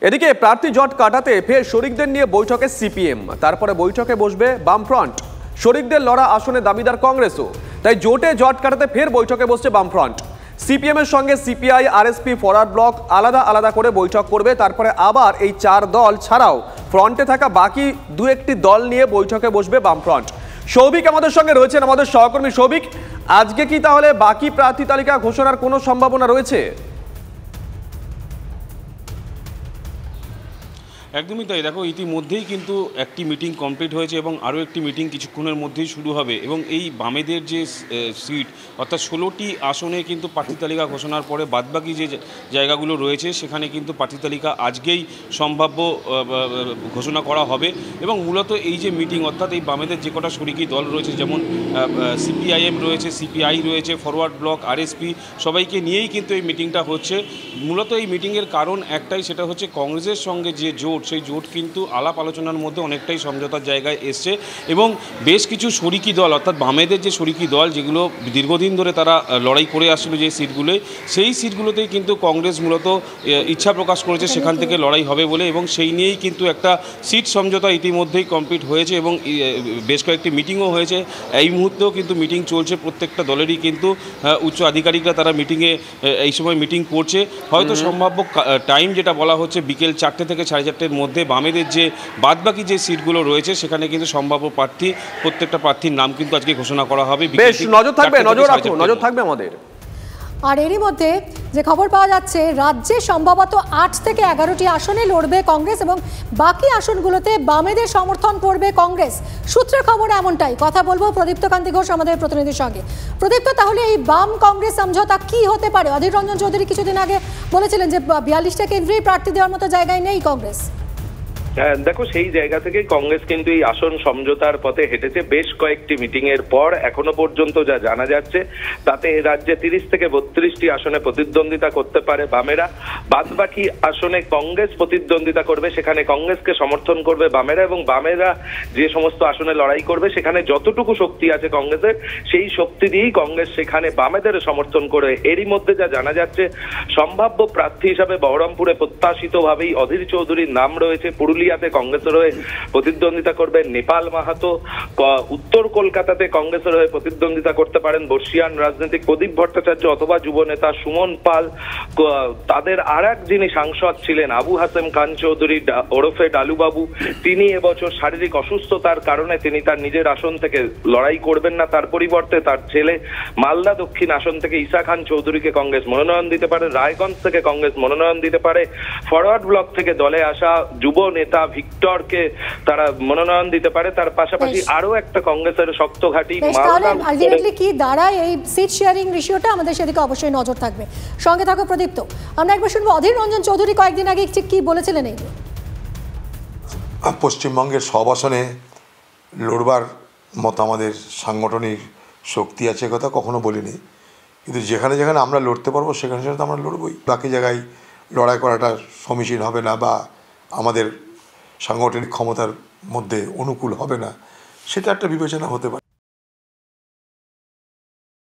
এদিকে প্রার্থী জট কাটাতে ফের শরিকদের নিয়ে বৈঠকে সিপিএম, তারপরে বৈঠকে বসবে বামফ্রন্ট। শরিকদের লড়া আসনে দাবিদার কংগ্রেসও, তাই জোটে জট কাটাতে ফের বৈঠকে বসছে বামফ্রন্ট। সিপিএম এর সঙ্গে সিপিআই, আরএসপি, ফরওয়ার্ড ব্লক আলাদা আলাদা করে বৈঠক করবে। তারপরে আবার এই চার দল ছাড়াও ফ্রন্টে থাকা বাকি দু একটি দল নিয়ে বৈঠকে বসবে বামফ্রন্ট। সৌভিক আমাদের সঙ্গে রয়েছেন, আমাদের সহকর্মী সৌভিক। আজকে কি তাহলে বাকি প্রার্থী তালিকা ঘোষণার কোনো সম্ভাবনা রয়েছে? একদমই তাই। দেখো, ইতিমধ্যেই কিন্তু একটি মিটিং কমপ্লিট হয়েছে এবং আরও একটি মিটিং কিছুক্ষণের মধ্যেই শুরু হবে। এবং এই বামেদের যে সিট অর্থাৎ 16টি আসনে কিন্তু প্রার্থী তালিকা ঘোষণার পরে বাদবাকি যে জায়গাগুলো রয়েছে সেখানে কিন্তু প্রার্থী তালিকা আজকেই সম্ভাব্য ঘোষণা করা হবে। এবং মূলত এই যে মিটিং অর্থাৎ এই বামেদের যে কটা শরিকি দল রয়েছে, যেমন সিপিআইএম রয়েছে, সিপিআই রয়েছে, ফরওয়ার্ড ব্লক, আরএসপি, সবাইকে নিয়েই কিন্তু এই মিটিংটা হচ্ছে। মূলত এই মিটিংয়ের কারণ একটাই, সেটা হচ্ছে কংগ্রেসের সঙ্গে যে জোট, সেই জোট কিন্তু আলাপ আলোচনার মধ্যে অনেকটাই সমঝোতার জায়গায় এসছে। এবং বেশ কিছু শরিকি দল অর্থাৎ বামেদের যে শরিকি দল, যেগুলো দীর্ঘদিন ধরে তারা লড়াই করে আসছিল যে সিটগুলোয়, সেই সিটগুলোতেই কিন্তু কংগ্রেস মূলত ইচ্ছা প্রকাশ করেছে সেখান থেকে লড়াই হবে বলে। এবং সেই নিয়েই কিন্তু একটা সিট সমঝোতা ইতিমধ্যেই কমপ্লিট হয়েছে এবং বেশ কয়েকটি মিটিংও হয়েছে। এই মুহূর্তেও কিন্তু মিটিং চলছে, প্রত্যেকটা দলেরই কিন্তু উচ্চ আধিকারিকরা তারা মিটিংয়ে এই সময় মিটিং করছে। হয়তো সম্ভাব্য টাইম যেটা বলা হচ্ছে বিকেল 4টে থেকে 4:30 মধ্যে বামেদের যে বাদবাকি যে সিটগুলো রয়েছে সেখানে কিন্তু সম্ভাব্য প্রার্থী, প্রত্যেকটা প্রার্থীর নাম কিন্তু আজকে ঘোষণা করা হবে। বেশ নজর থাকবে আমাদের। আর এরই মধ্যে যে খবর পাওয়া যাচ্ছে, রাজ্যে সম্ভবত 8 থেকে 11টি আসনে লড়বে কংগ্রেস এবং বাকি আসনগুলোতে বামেদের সমর্থন করবে কংগ্রেস। সূত্রের খবর এমনটাই। কথা বলবো প্রদীপ্ত কান্তি ঘোষ আমাদের প্রতিনিধির সঙ্গে। প্রদীপ্ত, তাহলে এই বাম কংগ্রেস সমঝোতা কি হতে পারে? অধীর রঞ্জন চৌধুরী কিছুদিন আগে বলেছিলেন যে 42টা কেন্দ্রেই প্রার্থী দেওয়ার মতো জায়গায় নেই কংগ্রেস। দেখো, সেই জায়গা থেকে কংগ্রেস কিন্তু এই আসন সমঝোতার পথে হেঁটেছে বেশ কয়েকটি মিটিং এর পর। এখনো পর্যন্ত যা জানা যাচ্ছে তাতে রাজ্যে 30 থেকে 32টি আসনে প্রতিদ্বন্দ্বিতা করতে পারে বামেরা। বাদবাকি আসনে কংগ্রেস প্রতিদ্বন্দ্বিতা করবে, সেখানে কংগ্রেসকে সমর্থন করবে বামেরা। এবং বামেরা যে সমস্ত আসনে লড়াই করবে সেখানে যতটুকু শক্তি আছে কংগ্রেসের, সেই শক্তি দিয়েই কংগ্রেস সেখানে বামেদের সমর্থন করবে। এরই মধ্যে যা জানা যাচ্ছে, সম্ভাব্য প্রার্থী হিসাবে বহরমপুরে প্রত্যাশিতভাবেই অধীর চৌধুরীর নাম রয়েছে। পুরুলিয়াতে কংগ্রেসের হয়ে প্রতিদ্বন্দ্বিতা করবেন নেপাল মাহাতো। উত্তর কলকাতাতে কংগ্রেসের হয়ে প্রতিদ্বন্দ্বিতা করতে পারেন বর্ষিয়ান রাজনীতিক প্রদীপ ভট্টাচার্য অথবা যুব নেতা সুমন পাল। তাদের আর এক যিনি সাংসদ ছিলেন আবু হাসেম খান চৌধুরী ওরফে ডালুবাবু, তিনি এবছর শারীরিক অসুস্থতার কারণে তিনি তার নিজের আসন থেকে লড়াই করবেন না। তার পরিবর্তে তার ছেলে মালদা দক্ষিণ আসন থেকে ঈসা খান চৌধুরীকে কংগ্রেস মনোনয়ন দিতে পারে। রায়গঞ্জ থেকে কংগ্রেস মনোনয়ন দিতে পারে। ফরওয়ার্ড ব্লক থেকে দলে আসা যুব নেতা ভিক্টরকে তারা মনোনয়ন দিতে পারে। তার পাশাপাশি আরো একটা কংগ্রেসের শক্ত ঘাঁটি আলটিমেটলি কি দাঁড়ায় এই সিট শেয়ারিং রেশিওটা, আমাদের সেদিকে অবশ্যই নজর থাকবে। সঙ্গে থাকো প্রদীপ্ত। আমরা একবার শুনবো অধীর রঞ্জন চৌধুরী কয়েকদিন আগে কি বলেছিলেন এই নিয়ে। পশ্চিমবঙ্গের সব আসনে লড়বার মতো আমাদের সাংগঠনিক শক্তি আছে, কথা কখনো বলিনি। কিন্তু যেখানে যেখানে আমরা লড়তে পারবো সেখানে সেখানে তো আমরা লড়বই। বাকি জায়গায় লড়াই করাটা সমীচীন হবে না বা আমাদের সাংগঠনিক ক্ষমতার মধ্যে অনুকূল হবে না, সেটা একটা বিবেচনা হতে পারে।